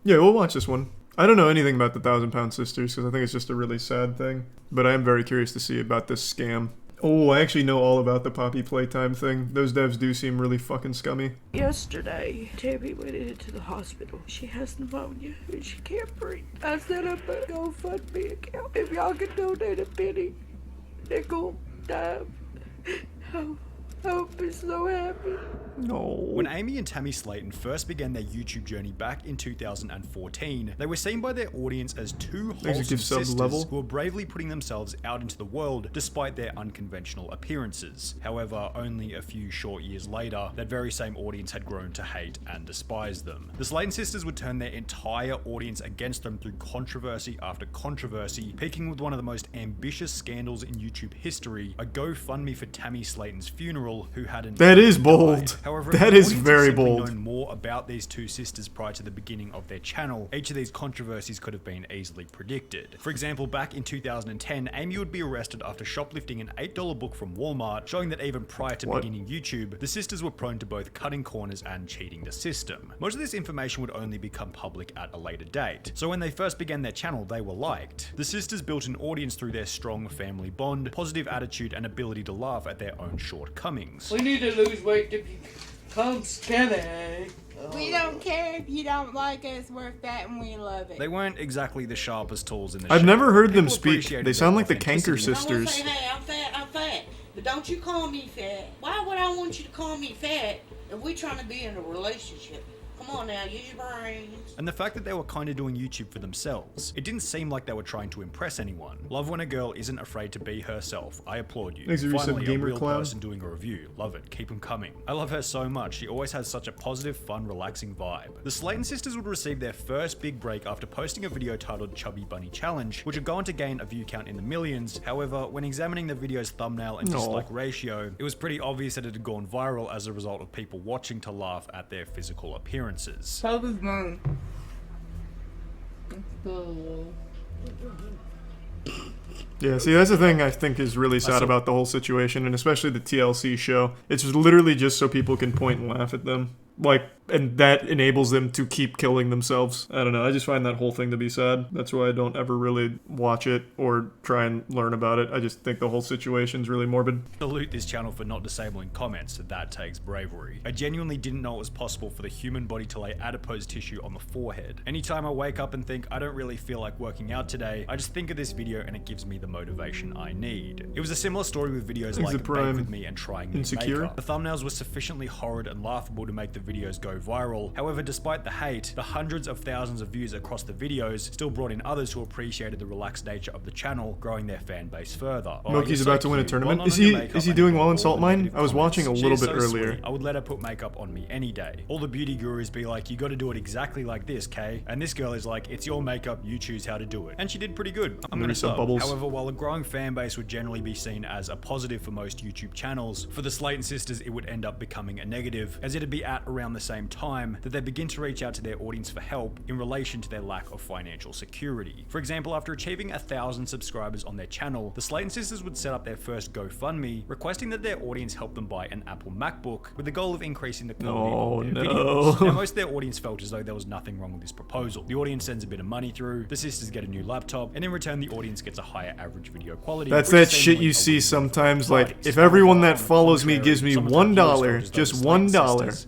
Yeah, we'll watch this one. I don't know anything about the 1,000 Pound Sisters because I think it's just a really sad thing. But I am very curious to see about this scam. Oh, I actually know all about the Poppy Playtime thing. Those devs do seem really fucking scummy. Yesterday, Tammy went into the hospital. She has pneumonia and she can't breathe. I set up a GoFundMe account. If y'all can donate a penny, nickel, dime, I would be so happy. No. When Amy and Tammy Slayton first began their YouTube journey back in 2014, they were seen by their audience as two wholesome sisters who were bravely putting themselves out into the world despite their unconventional appearances. However, only a few short years later, that very same audience had grown to hate and despise them. The Slayton sisters would turn their entire audience against them through controversy after controversy, peaking with one of the most ambitious scandals in YouTube history, a GoFundMe for Tammy Slayton's funeral, who hadn't That is bold. However, that is very bold. Known more about these two sisters prior to the beginning of their channel, each of these controversies could have been easily predicted. For example, back in 2010, Amy would be arrested after shoplifting an $8 book from Walmart, showing that even prior to beginning YouTube, the sisters were prone to both cutting corners and cheating the system. Most of this information would only become public at a later date, so when they first began their channel, they were liked. The sisters built an audience through their strong family bond, positive attitude, and ability to laugh at their own shortcomings. We need to lose weight to become skinny. We don't care if you don't like us, we're fat and we love it. They weren't exactly the sharpest tools in the I've show. never heard them People speak. appreciated They their sound like the authenticity. Kanker sisters. I won't say, hey, I'm fat. But don't you call me fat. Why would I want you to call me fat if we're trying to be in a relationship? Come on now, use your brains. And the fact that they were kind of doing YouTube for themselves. It didn't seem like they were trying to impress anyone. Love when a girl isn't afraid to be herself. I applaud you. Thanks, Reset Finally, a Gamer real Cloud. person doing a review. Love it. Keep them coming. I love her so much. She always has such a positive, fun, relaxing vibe. The Slayton sisters would receive their first big break after posting a video titled Chubby Bunny Challenge, which would go on to gain a view count in the millions. However, when examining the video's thumbnail and dislike ratio, it was pretty obvious that it had gone viral as a result of people watching to laugh at their physical appearances. So was mine. Yeah, see, that's the thing I think is really sad about the whole situation, and especially the TLC show. It's literally just so people can point and laugh at them. Like, and that enables them to keep killing themselves. I don't know, I just find that whole thing to be sad. That's why I don't ever really watch it or try and learn about it. I just think the whole situation's really morbid. Salute this channel for not disabling comments. That takes bravery. I genuinely didn't know it was possible for the human body to lay adipose tissue on the forehead. Anytime I wake up and think I don't really feel like working out today, I just think of this video and it gives me the motivation I need. It was a similar story with videos like Bake With Me and Trying New Makeup. The thumbnails were sufficiently horrid and laughable to make the videos go viral. However, despite the hate, the hundreds of thousands of views across the videos still brought in others who appreciated the relaxed nature of the channel, growing their fan base further. Moki's about to win a tournament. Is he doing well in Salt Mine? I was watching a little bit earlier. Sweet. I would let her put makeup on me any day. All the beauty gurus be like, you gotta do it exactly like this, Kay. And this girl is like, it's your makeup, you choose how to do it. And she did pretty good. I'm gonna sub. However, while a growing fan base would generally be seen as a positive for most YouTube channels, for the Slayton sisters it would end up becoming a negative, as it'd be at around the same time that they begin to reach out to their audience for help in relation to their lack of financial security. For example, after achieving 1,000 subscribers on their channel, the Slayton sisters would set up their first GoFundMe, requesting that their audience help them buy an Apple MacBook with the goal of increasing the quality of their videos. Now, most of their audience felt as though there was nothing wrong with this proposal. The audience sends a bit of money through, the sisters get a new laptop, and in return the audience gets a higher average video quality. That's that shit you see sometimes, like, if everyone that follows me gives me $1, just $1,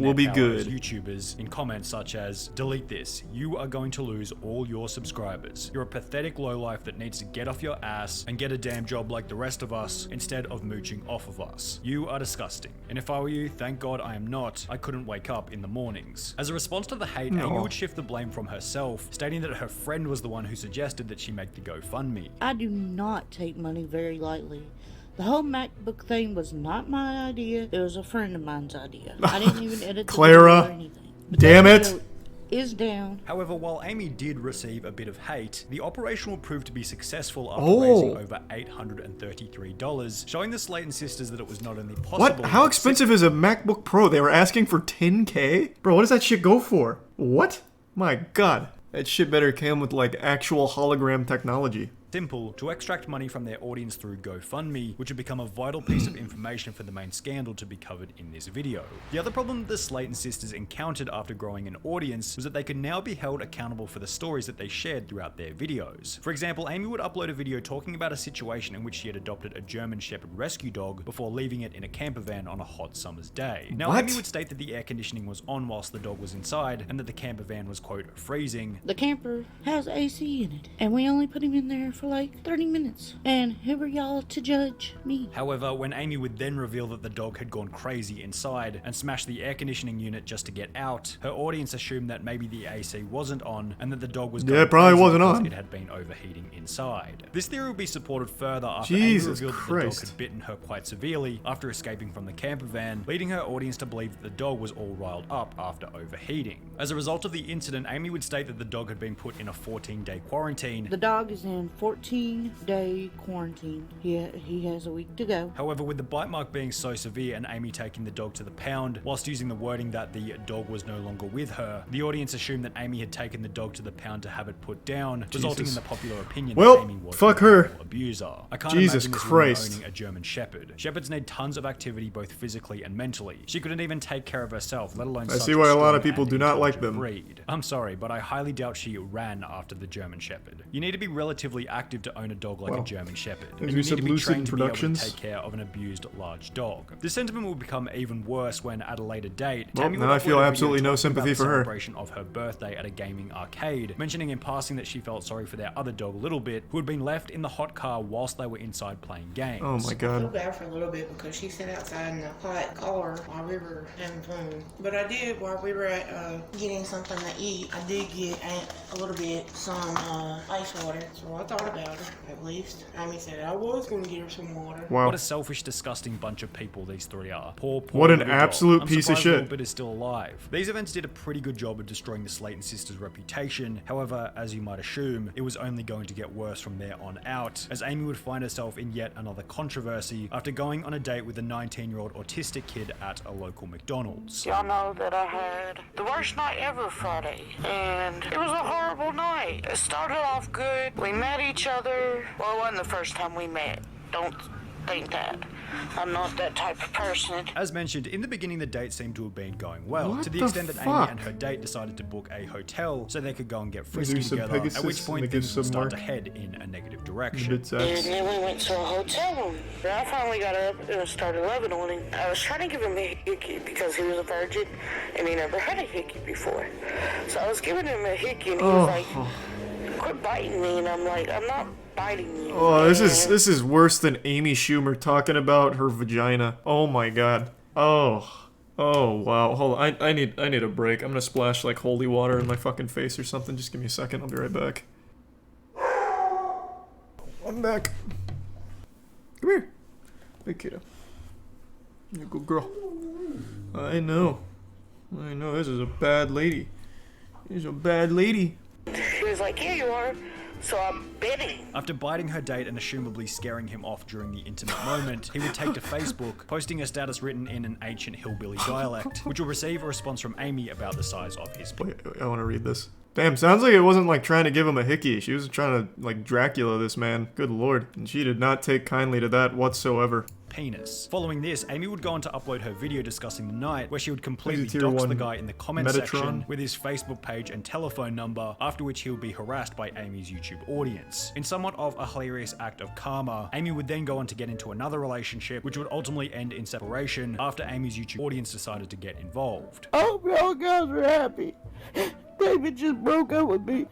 we'll be good. YouTubers in comments such as, delete this, you are going to lose all your subscribers. You're a pathetic lowlife that needs to get off your ass and get a damn job like the rest of us instead of mooching off of us. You are disgusting. And if I were you, thank God I am not. I couldn't wake up in the mornings. As a response to the hate, Amy would shift the blame from herself, stating that her friend was the one who suggested that she make the GoFundMe. I do not take money very lightly. The whole MacBook thing was not my idea. It was a friend of mine's idea. I didn't even edit the video or anything. But damn it! Is down. However, while Amy did receive a bit of hate, the operation would prove to be successful after raising over $833, showing the Slayton sisters that it was not only possible— What? How expensive is a MacBook Pro? They were asking for $10K? Bro, what does that shit go for? What? My god. That shit better come with, like, actual hologram technology. simple to extract money from their audience through GoFundMe, which had become a vital piece of information for the main scandal to be covered in this video. The other problem the Slayton sisters encountered after growing an audience was that they could now be held accountable for the stories that they shared throughout their videos. For example, Amy would upload a video talking about a situation in which she had adopted a German Shepherd rescue dog before leaving it in a camper van on a hot summer's day. Now, Amy would state that the air conditioning was on whilst the dog was inside, and that the camper van was, quote, freezing. The camper has AC in it, and we only put him in there for like 30 minutes. And who are y'all to judge me? However, when Amy would then reveal that the dog had gone crazy inside and smashed the air conditioning unit just to get out, her audience assumed that maybe the AC wasn't on and that the dog was going probably crazy wasn't because on. it had been overheating inside. This theory would be supported further after Jesus Amy revealed that the Christ. dog had bitten her quite severely after escaping from the camper van, leading her audience to believe that the dog was all riled up after overheating. As a result of the incident, Amy would state that the dog had been put in a 14-day quarantine. The dog is in 14-day quarantine. He has a week to go. However, with the bite mark being so severe and Amy taking the dog to the pound, whilst using the wording that the dog was no longer with her, the audience assumed that Amy had taken the dog to the pound to have it put down, resulting in the popular opinion that Amy was fuck a her. horrible abuser. I can't Jesus imagine this Christ. woman owning a German Shepherd. Shepherds need tons of activity both physically and mentally. She couldn't even take care of herself, let alone I such see why a lot of strong people and do not like intelligent them. breed. I'm sorry, but I highly doubt she ran after the German Shepherd. You need to be relatively active to own a dog like a German Shepherd, and you need to be trained to be able to take care of an abused large dog. This sentiment will become even worse when, at a later date, Well, Tammy now would I feel upload a absolutely video no talking about sympathy the for her. celebration of her birthday at a gaming arcade, mentioning in passing that she felt sorry for their other dog, Littlebit, who had been left in the hot car whilst they were inside playing games. Oh my I feel god. bad for a little bit because she sat outside in the hot car while we were having fun. But I did, while we were at getting something to eat, I did get a little bit some ice water. So I thought about her, at least. Amy said I was going to get her some water. Wow. What a selfish, disgusting bunch of people these three are. Poor What an little dog. absolute I'm piece of surprised shit. Littlebit is still alive. These events did a pretty good job of destroying the Slayton sisters' reputation. However, as you might assume, it was only going to get worse from there on out, as Amy would find herself in yet another controversy after going on a date with a 19-year-old autistic kid at a local McDonald's. Y'all know that I had the worst night ever Friday, and it was a horrible night. It started off good. We met each other. Well, it wasn't the first time we met. Don't think that. I'm not that type of person. As mentioned, in the beginning the date seemed to have been going well, What to the the extent that Amy fuck? and her date decided to book a hotel so they could go and get Maybe frisky some together, at Pegasus which and point they give things would some start to mark. head in a negative A direction. bit And sex. then we went to a hotel room. I finally got up and started loving on him. I was trying to give him a hickey because he was a virgin and he never had a hickey before. So I was giving him a hickey and he was like, quit biting me. And I'm like, I'm not biting you. Oh, this is worse than Amy Schumer talking about her vagina. Oh my god. Oh. Oh wow. Hold on. I need a break. I'm gonna splash like holy water in my fucking face or something. Just give me a second. I'll be right back. I'm back. Come here. Hey kiddo. You're a good girl. I know. This is a bad lady. She's a bad lady. She was like, here you are. So I bit him. After biting her date and assumably scaring him off during the intimate moment, he would take to Facebook, posting a status written in an ancient hillbilly dialect, which will receive a response from Amy about the size of his Wait, I want to read this. Damn, sounds like it wasn't like trying to give him a hickey. She was trying to like Dracula this man. Good lord. And she did not take kindly to that whatsoever. penis. Following this, Amy would go on to upload her video discussing the night, where she would completely Tier dox 1 the guy in the comment Metatron. section with his Facebook page and telephone number, after which he would be harassed by Amy's YouTube audience. In somewhat of a hilarious act of karma, Amy would then go on to get into another relationship, which would ultimately end in separation after Amy's YouTube audience decided to get involved. I hope y'all guys are happy. David just broke up with me.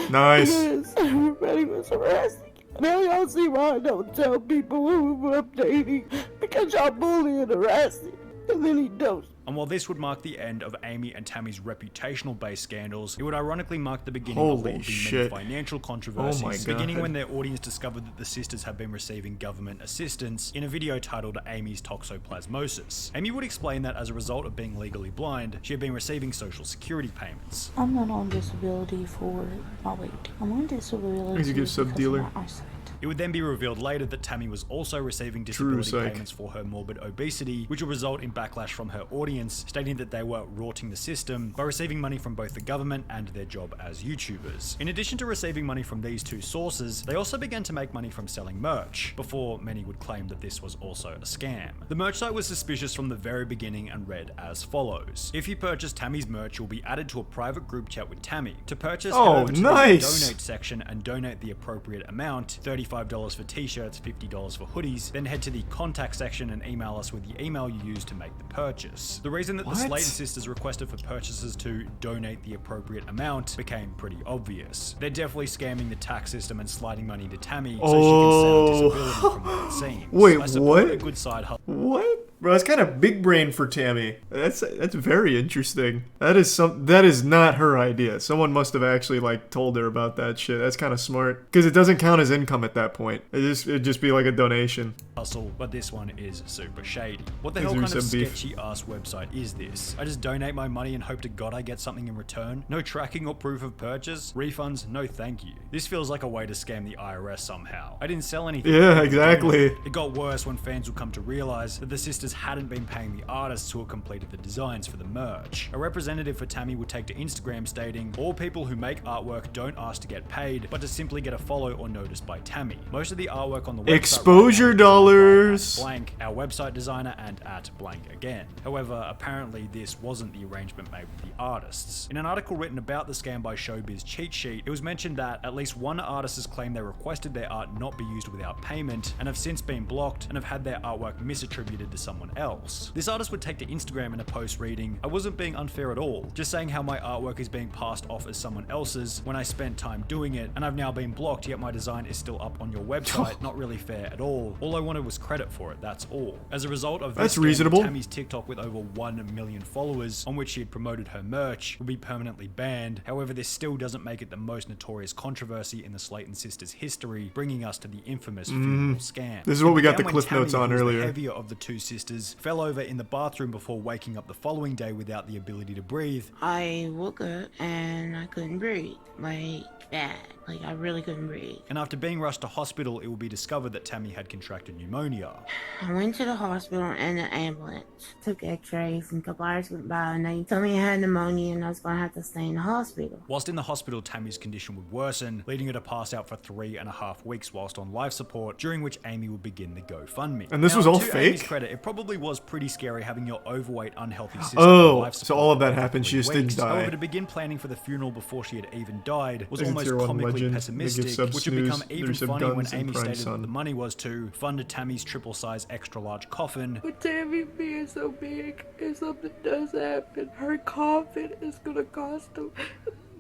Nice. Because everybody was harassing. Now y'all see why I don't tell people who I'm dating. Because y'all bully and harassing. And then he don't. And while this would mark the end of Amy and Tammy's reputational-based scandals, it would ironically mark the beginning of what Holy would be shit. many financial Oh my controversies, God. beginning when their audience discovered that the sisters had been receiving government assistance in a video titled Amy's Toxoplasmosis. Amy would explain that as a result of being legally blind, she had been receiving social security payments. I'm not on disability for my weight. I'm on disability As you give because of sub-dealer. my eyesight. It would then be revealed later that Tammy was also receiving disability psych. payments for her morbid obesity, which would result in backlash from her audience, stating that they were rorting the system by receiving money from both the government and their job as YouTubers. In addition to receiving money from these two sources, they also began to make money from selling merch, before many would claim that this was also a scam. The merch site was suspicious from the very beginning and read as follows. If you purchase Tammy's merch, you'll be added to a private group chat with Tammy. To purchase, head over to nice. the donate section and donate the appropriate amount, $35 for t-shirts, $50 for hoodies, then head to the contact section and email us with the email you used to make the purchase. The reason that the Slayton sisters requested for purchasers to donate the appropriate amount became pretty obvious. They're definitely scamming the tax system and sliding money to Tammy so she can sell disability from what it seems. Wait, I support what? a good side hustle. What? Bro, that's kind of big brain for Tammy. That's very interesting. That is not her idea. Someone must have actually like told her about that shit. That's kind of smart because it doesn't count as income at that point. It'd just be like a donation. Hustle, but this one is super shady. What the hell kind of sketchy ass website is this? I just donate my money and hope to God I get something in return? No tracking or proof of purchase? Refunds? No thank you. This feels like a way to scam the IRS somehow. I didn't sell anything. Yeah, exactly. It got worse when fans would come to realize that the sisters hadn't been paying the artists who had completed the designs for the merch. A representative for Tammy would take to Instagram stating, all people who make artwork don't ask to get paid, but to simply get a follow or notice by Tammy. Most of the artwork on the website exposure dollars. Blank, our website designer, and at blank again. However, apparently this wasn't the arrangement made with the artists. In an article written about the scam by Showbiz Cheat Sheet, it was mentioned that at least one artist has claimed they requested their art not be used without payment and have since been blocked and have had their artwork misattributed to someone else. This artist would take to Instagram in a post reading, I wasn't being unfair at all, just saying how my artwork is being passed off as someone else's when I spent time doing it, and I've now been blocked yet my design is still up on your website. Not really fair at all. All I wanted was credit for it, that's all. As a result of this, that's reasonable. Tammy's TikTok with over 1 million followers, on which she had promoted her merch, would be permanently banned. However, this still doesn't make it the most notorious controversy in the Slayton sisters' history, bringing us to the infamous funeral scam. This is what we got the When cliff notes Tammy, on who was earlier. The heavier of the two sisters, fell over in the bathroom before waking up the following day without the ability to breathe. I woke up and I couldn't breathe. Like, bad. Like, I really couldn't breathe. And after being rushed to hospital, it will be discovered that Tammy had contracted pneumonia. I went to the hospital in an ambulance. Took x-rays and a couple hours went by and they told me I had pneumonia and I was going to have to stay in the hospital. Whilst in the hospital, Tammy's condition would worsen, leading her to pass out for 3.5 weeks whilst on life support, during which Amy would begin the GoFundMe. And this was all to fake? Amy's credit, it probably was pretty scary having your overweight, unhealthy sister on life so support all of that for happened, she 3 just didn't weeks. die. However, to begin planning for the funeral before she had even died was There's a almost tier 1 comically legend. pessimistic, They give which sub would become snooze, even there's some funny when guns and Amy Prime stated Sun. that the money was to fund Tammy's triple-size extra-large coffin. With Tammy being so big, if something does happen, her coffin is gonna cost them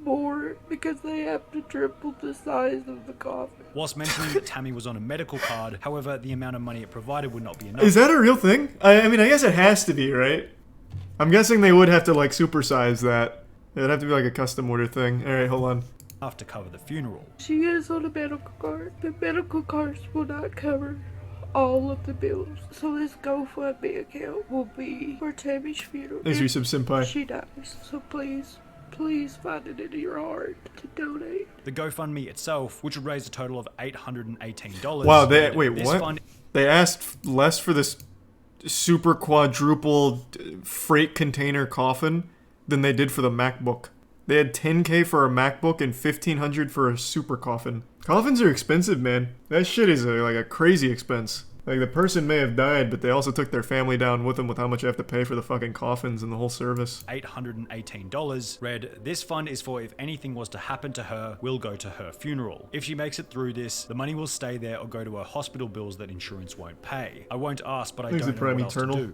more because they have to triple the size of the coffin. Whilst mentioning that Tammy was on a medical card, however, the amount of money it provided would not be enough. Is that a real thing? I mean, I guess it has to be, right? I'm guessing they would have to like supersize that. It would have to be like a custom order thing. Alright, hold on. To cover the funeral. She is on a medical card. The medical cards will not cover all of the bills. So this GoFundMe account will be for Tammy's funeral. Thanks, if Yusuf Senpai. she dies. So please find it in your heart to donate. The GoFundMe itself, which would raise a total of $818. Wow, wait, this what? Fund They asked less for this super quadruple freight container coffin than they did for the MacBook. They had $10K for a MacBook and $1,500 for a super coffin. Coffins are expensive, man. That shit is like a crazy expense. Like, the person may have died, but they also took their family down with them with how much you have to pay for the fucking coffins and the whole service. $818 read, this fund is for if anything was to happen to her, will go to her funeral. If she makes it through this, the money will stay there or go to her hospital bills that insurance won't pay. I won't ask, but I Thanks, don't know Prime what else to Eternal. do.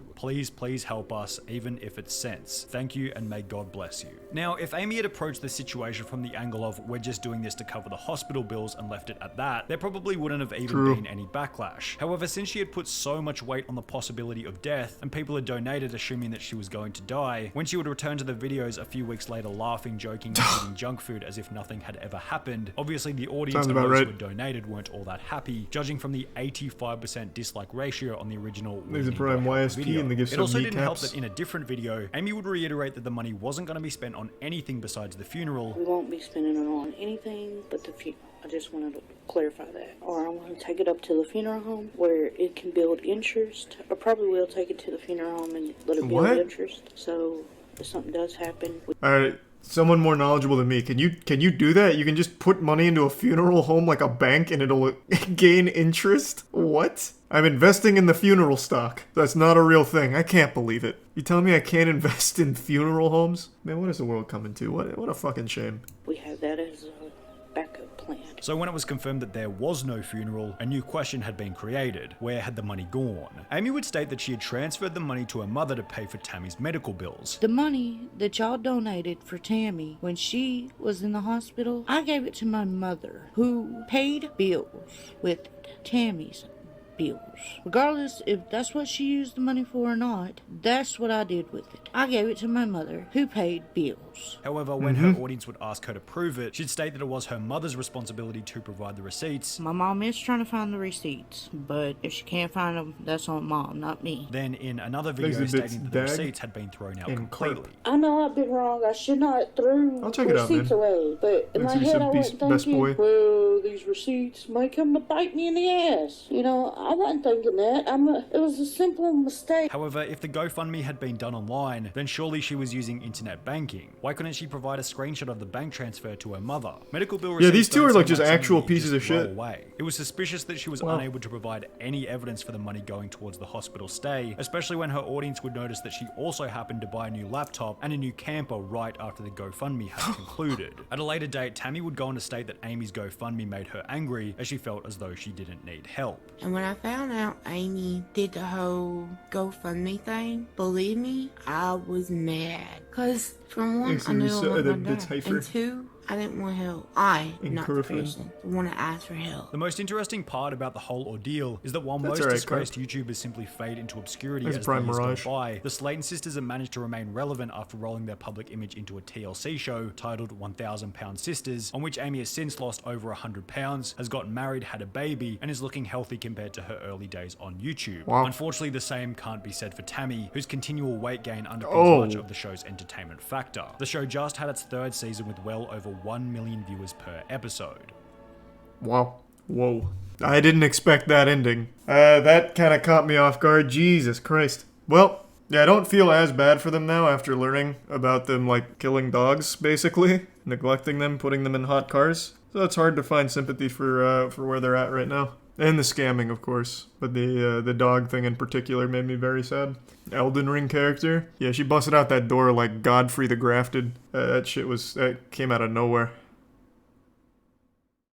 Please help us, even if it's cents. Thank you and may God bless you. Now, if Amy had approached the situation from the angle of we're just doing this to cover the hospital bills and left it at that, there probably wouldn't have even been any backlash. However, since since she had put so much weight on the possibility of death, and people had donated assuming that she was going to die, when she would return to the videos a few weeks later laughing, joking, and eating junk food as if nothing had ever happened, obviously the audience and those who had donated weren't all that happy, judging from the 85% dislike ratio on the original There's a prime YSP and they give some It also didn't help kneecaps. that in a different video, Amy would reiterate that the money wasn't going to be spent on anything besides the funeral. We won't be spending it on anything but the funeral. I just wanted to clarify that. Or I'm going to take it up to the funeral home where it can build interest. Or probably will take it to the funeral home and let it build interest. So if something does happen... Alright, someone more knowledgeable than me. Can you do that? You can just put money into a funeral home like a bank and it'll gain interest? What? I'm investing in the funeral stock. That's not a real thing. I can't believe it. You telling me I can't invest in funeral homes? Man, what is the world coming to? What a fucking shame. We have that as a backup plan. So when it was confirmed that there was no funeral, a new question had been created. Where had the money gone? Amy would state that she had transferred the money to her mother to pay for Tammy's medical bills. The money that y'all donated for Tammy when she was in the hospital, I gave it to my mother, who paid bills with Tammy's bills. Regardless if that's what she used the money for or not, that's what I did with it. I gave it to my mother, who paid bills. However, when her audience would ask her to prove it, she'd state that it was her mother's responsibility to provide the receipts. My mom is trying to find the receipts, but if she can't find them, that's on mom, not me. Then in another video stating that the receipts had been thrown out completely. I know I've been wrong. I should not throw receipts away. But in my head I wasn't thinking, well, these receipts might come to bite me in the ass. You know, I wasn't thinking that. It was a simple mistake. However, if the GoFundMe had been done online, then surely she was using internet banking. Why couldn't she provide a screenshot of the bank transfer to her mother? Medical bill receipts. Yeah, these two are like just so actual pieces of shit. Away. It was suspicious that she was unable to provide any evidence for the money going towards the hospital stay, especially when her audience would notice that she also happened to buy a new laptop and a new camper right after the GoFundMe had concluded. At a later date, Tammy would go on to state that Amy's GoFundMe made her angry, as she felt as though she didn't need help. And when I found out Amy did the whole GoFundMe thing, believe me, I was mad. Cause from one, I knew I wasn't my dad, and two, I didn't want help. Not the person, want to ask for help. The most interesting part about the whole ordeal is that while most disgraced YouTubers simply fade into obscurity as the years go by, the Slayton sisters have managed to remain relevant after rolling their public image into a TLC show titled 1,000 Pound Sisters, on which Amy has since lost over 100 pounds, has gotten married, had a baby, and is looking healthy compared to her early days on YouTube. Unfortunately, the same can't be said for Tammy, whose continual weight gain underpins much of the show's entertainment factor. The show just had its third season with well over 1 million viewers per episode. Wow. Whoa. I didn't expect that ending. That kind of caught me off guard. Jesus Christ. Well, yeah, I don't feel as bad for them now after learning about them, like, killing dogs, basically. Neglecting them, putting them in hot cars. So it's hard to find sympathy for where they're at right now. And the scamming, of course. But the dog thing in particular made me very sad. Elden Ring character. Yeah, she busted out that door like Godfrey the Grafted. That came out of nowhere.